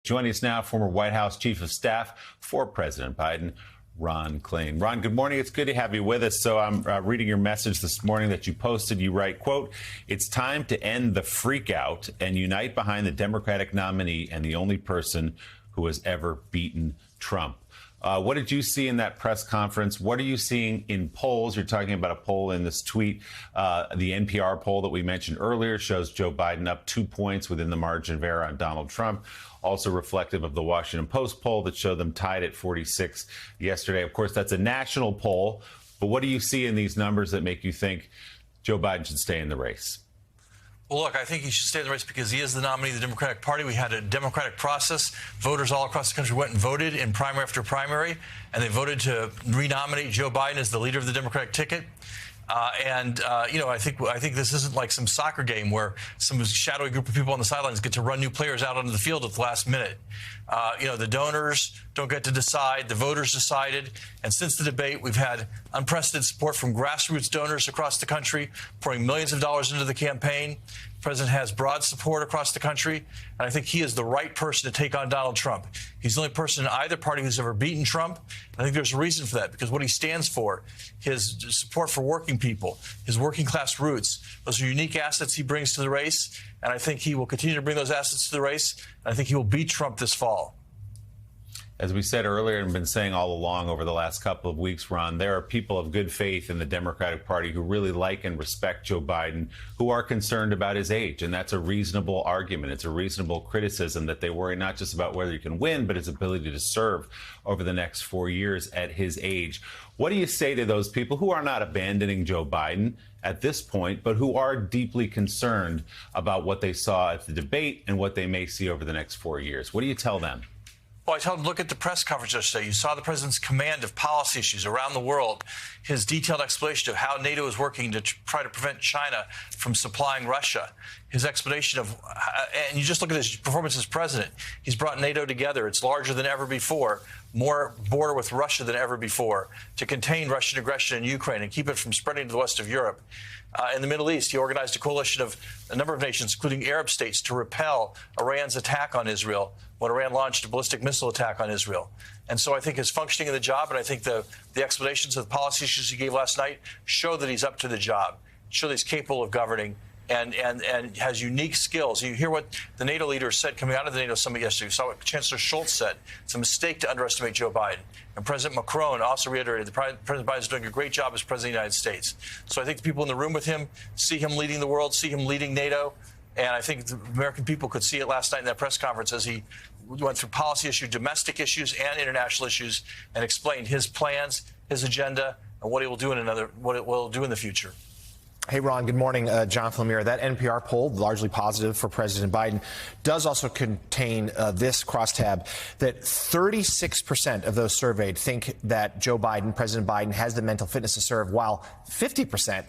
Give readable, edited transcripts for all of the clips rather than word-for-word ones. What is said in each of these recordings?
Joining us now, former White House Chief of Staff for President Biden, Ron Klain. Ron, good morning. It's good to have you with us. So I'm reading your message this morning that you posted. You write, quote, "It's time to end the freak out and unite behind the Democratic nominee and the only person who has ever beaten Trump." What did you see in that press conference? What are you seeing in polls? You're talking about a poll in this tweet. The NPR poll that we mentioned earlier shows Joe Biden up 2 points within the margin of error on Donald Trump. Also reflective of the Washington Post poll that showed them tied at 46 yesterday. Of course, that's a national poll. But what do you see in these numbers that make you think Joe Biden should stay in the race? Well, look, I think he should stay in the race because he is the nominee of the Democratic Party. We had a democratic process. Voters all across the country went and voted in primary after primary, and they voted to renominate Joe Biden as the leader of the Democratic ticket. I think this isn't like some soccer game where some shadowy group of people on the sidelines get to run new players out onto the field at the last minute. The donors don't get to decide. The voters decided. And since the debate, we've had unprecedented support from grassroots donors across the country, pouring millions of dollars into the campaign. The president has broad support across the country, and I think he is the right person to take on Donald Trump. He's the only person in either party who's ever beaten Trump. I think there's a reason for that, because what he stands for, his support for working people, his working class roots, those are unique assets he brings to the race, and I think he will continue to bring those assets to the race, and I think he will beat Trump this fall. As we said earlier and been saying all along over the last couple of weeks, Ron, there are people of good faith in the Democratic Party who really like and respect Joe Biden, who are concerned about his age. And that's a reasonable argument. It's a reasonable criticism that they worry not just about whether he can win, but his ability to serve over the next 4 years at his age. What do you say to those people who are not abandoning Joe Biden at this point, but who are deeply concerned about what they saw at the debate and what they may see over the next 4 years? What do you tell them? Well, I told him, look at the press coverage yesterday. You saw the president's command of policy issues around the world, his detailed explanation of how NATO is working to try to prevent China from supplying Russia, his explanation of, and you just look at his performance as president. He's brought NATO together. It's larger than ever before, more border with Russia than ever before, to contain Russian aggression in Ukraine and keep it from spreading to the west of Europe. In the Middle East, he organized a coalition of a number of nations, including Arab states, to repel Iran's attack on Israel when Iran launched a ballistic missile attack on Israel. And so I think his functioning in the job, and I think the explanations of the policy issues he gave last night show that he's up to the job, show that he's capable of governing and has unique skills. You hear what the NATO leaders said coming out of the NATO summit yesterday. You saw what Chancellor Scholz said. It's a mistake to underestimate Joe Biden. And President Macron also reiterated that President Biden is doing a great job as president of the United States. So I think the people in the room with him see him leading the world, see him leading NATO. And I think the American people could see it last night in that press conference as he went through policy issues, domestic issues, and international issues, and explained his plans, his agenda, and what he will do what it will do in the future. Hey, Ron, good morning. John Flamir. That NPR poll, largely positive for President Biden, does also contain this crosstab that 36% of those surveyed think that President Biden, has the mental fitness to serve, while 50%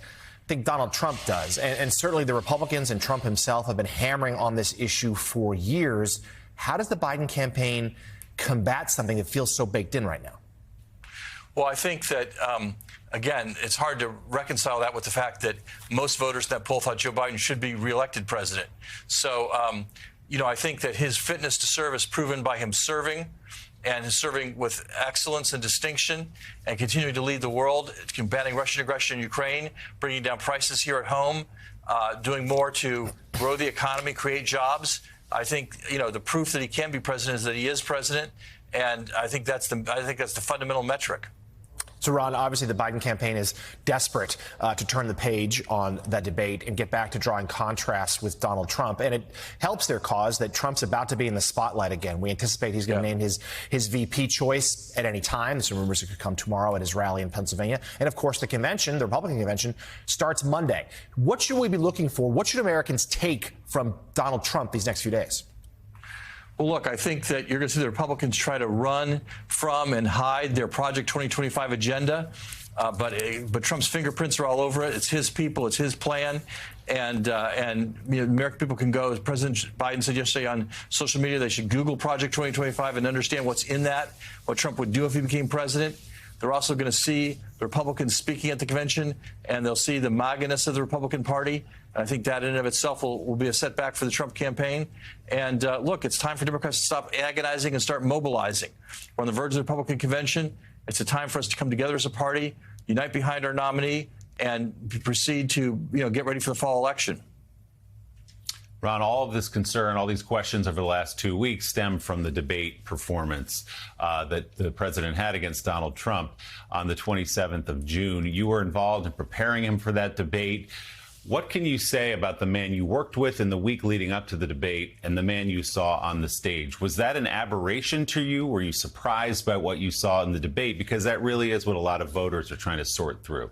think Donald Trump does. And certainly the Republicans and Trump himself have been hammering on this issue for years. How does the Biden campaign combat something that feels so baked in right now? Well, I think that, again, it's hard to reconcile that with the fact that most voters in that poll thought Joe Biden should be reelected president. So, I think that his fitness to serve is proven by him serving, and his serving with excellence and distinction, and continuing to lead the world, combating Russian aggression in Ukraine, bringing down prices here at home, doing more to grow the economy, create jobs. I think, the proof that he can be president is that he is president, and I think that's the fundamental metric. So, Ron, obviously the Biden campaign is desperate to turn the page on that debate and get back to drawing contrasts with Donald Trump. And it helps their cause that Trump's about to be in the spotlight again. We anticipate he's going to name his VP choice at any time. There's some rumors it could come tomorrow at his rally in Pennsylvania. And, of course, the Republican convention, starts Monday. What should we be looking for? What should Americans take from Donald Trump these next few days? Well, look, I think that you're going to see the Republicans try to run from and hide their Project 2025 agenda. But Trump's fingerprints are all over it. It's his people. It's his plan. And American people can go, as President Biden said yesterday on social media, they should Google Project 2025 and understand what's in that, what Trump would do if he became president. They're also going to see the Republicans speaking at the convention, and they'll see the MAGA-ness of the Republican Party. And I think that in and of itself will be a setback for the Trump campaign. And look, it's time for Democrats to stop agonizing and start mobilizing. We're on the verge of the Republican convention. It's a time for us to come together as a party, unite behind our nominee, and proceed to get ready for the fall election. Ron, all of this concern, all these questions over the last 2 weeks stem from the debate performance that the president had against Donald Trump on the 27th of June. You were involved in preparing him for that debate. What can you say about the man you worked with in the week leading up to the debate and the man you saw on the stage? Was that an aberration to you? Were you surprised by what you saw in the debate? Because that really is what a lot of voters are trying to sort through.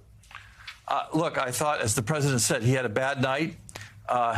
Look, I thought, as the president said, he had a bad night.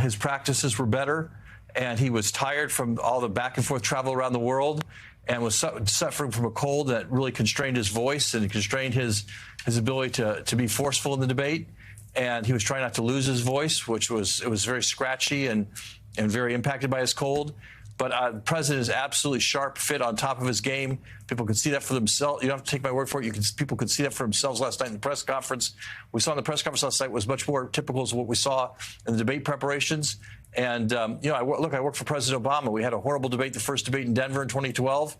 His practices were better, and he was tired from all the back and forth travel around the world and was suffering from a cold that really constrained his voice and constrained his ability to be forceful in the debate. And he was trying not to lose his voice, which was very scratchy and very impacted by his cold. But the president is absolutely sharp, fit, on top of his game. People could see that for themselves. You don't have to take my word for it. People could see that for themselves last night in the press conference. We saw in the press conference last night was much more typical of what we saw in the debate preparations. And, I worked for President Obama. We had a horrible debate, the first debate in Denver in 2012.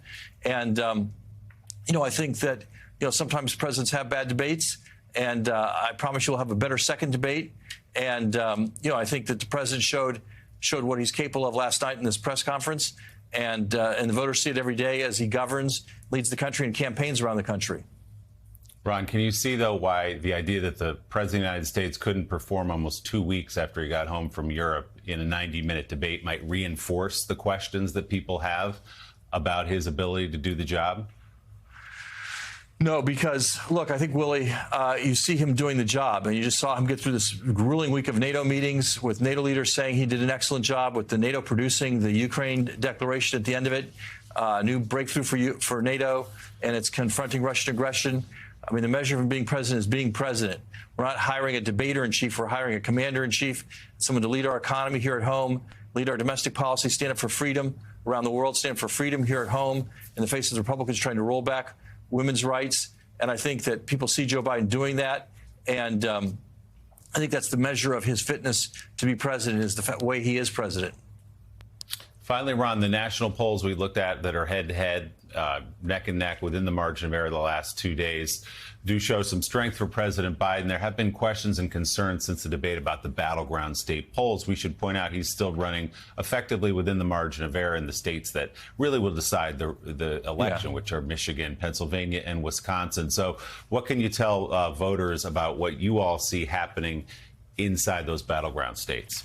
And, I think that, sometimes presidents have bad debates. And I promise you we'll have a better second debate. And, I think that the president showed what he's capable of last night in this press conference. And the voters see it every day as he governs, leads the country, and campaigns around the country. Ron, can you see, though, why the idea that the president of the United States couldn't perform almost 2 weeks after he got home from Europe in a 90-minute debate might reinforce the questions that people have about his ability to do the job? No, because, look, I think, Willie, you see him doing the job, and you just saw him get through this grueling week of NATO meetings with NATO leaders saying he did an excellent job, with the NATO producing the Ukraine declaration at the end of it, a new breakthrough for NATO, and it's confronting Russian aggression. I mean, the measure of him being president is being president. We're not hiring a debater-in-chief. We're hiring a commander-in-chief, someone to lead our economy here at home, lead our domestic policy, stand up for freedom around the world, stand up for freedom here at home in the face of the Republicans trying to roll back women's rights. And I think that people see Joe Biden doing that. And I think that's the measure of his fitness to be president, is the way he is president. Finally, Ron, the national polls we looked at that are head-to-head, neck and neck within the margin of error the last 2 days do show some strength for President Biden. There have been questions and concerns since the debate about the battleground state polls. We should point out he's still running effectively within the margin of error in the states that really will decide the election, which are Michigan, Pennsylvania, and Wisconsin. So what can you tell voters about what you all see happening inside those battleground states?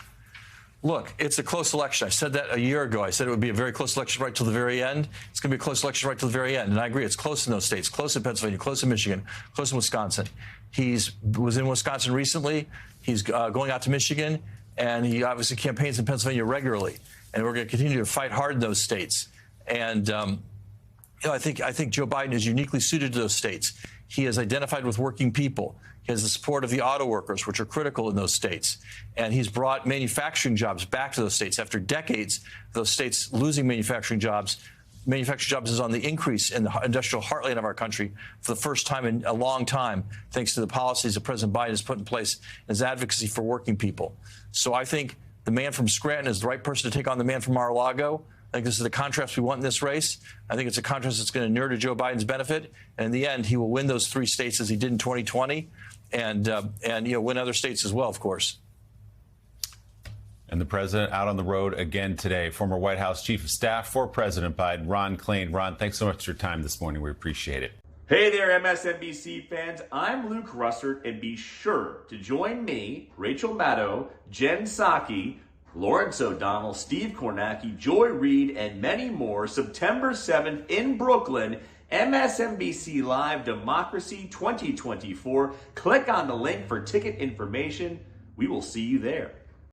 Look, it's a close election. I said that a year ago. I said it would be a very close election right till the very end. It's going to be a close election right till the very end. And I agree, it's close in those states, close in Pennsylvania, close in Michigan, close in Wisconsin. He was in Wisconsin recently. He's going out to Michigan, and he obviously campaigns in Pennsylvania regularly. And we're going to continue to fight hard in those states. And I think Joe Biden is uniquely suited to those states. He has identified with working people. He has the support of the auto workers, which are critical in those states. And he's brought manufacturing jobs back to those states. After decades of those states losing manufacturing jobs is on the increase in the industrial heartland of our country for the first time in a long time, thanks to the policies that President Biden has put in place and his advocacy for working people. So I think the man from Scranton is the right person to take on the man from Mar-a-Lago. I think this is the contrast we want in this race. I think it's a contrast that's going to inure to Joe Biden's benefit. And in the end, he will win those 3 states as he did in 2020 and win other states as well, of course. And the president out on the road again today. Former White House Chief of Staff for President Biden, Ron Klain. Ron, thanks so much for your time this morning. We appreciate it. Hey there, MSNBC fans. I'm Luke Russert, and be sure to join me, Rachel Maddow, Jen Psaki, Lawrence O'Donnell, Steve Kornacki, Joy Reid, and many more September 7th in Brooklyn, MSNBC Live Democracy 2024. Click on the link for ticket information. We will see you there.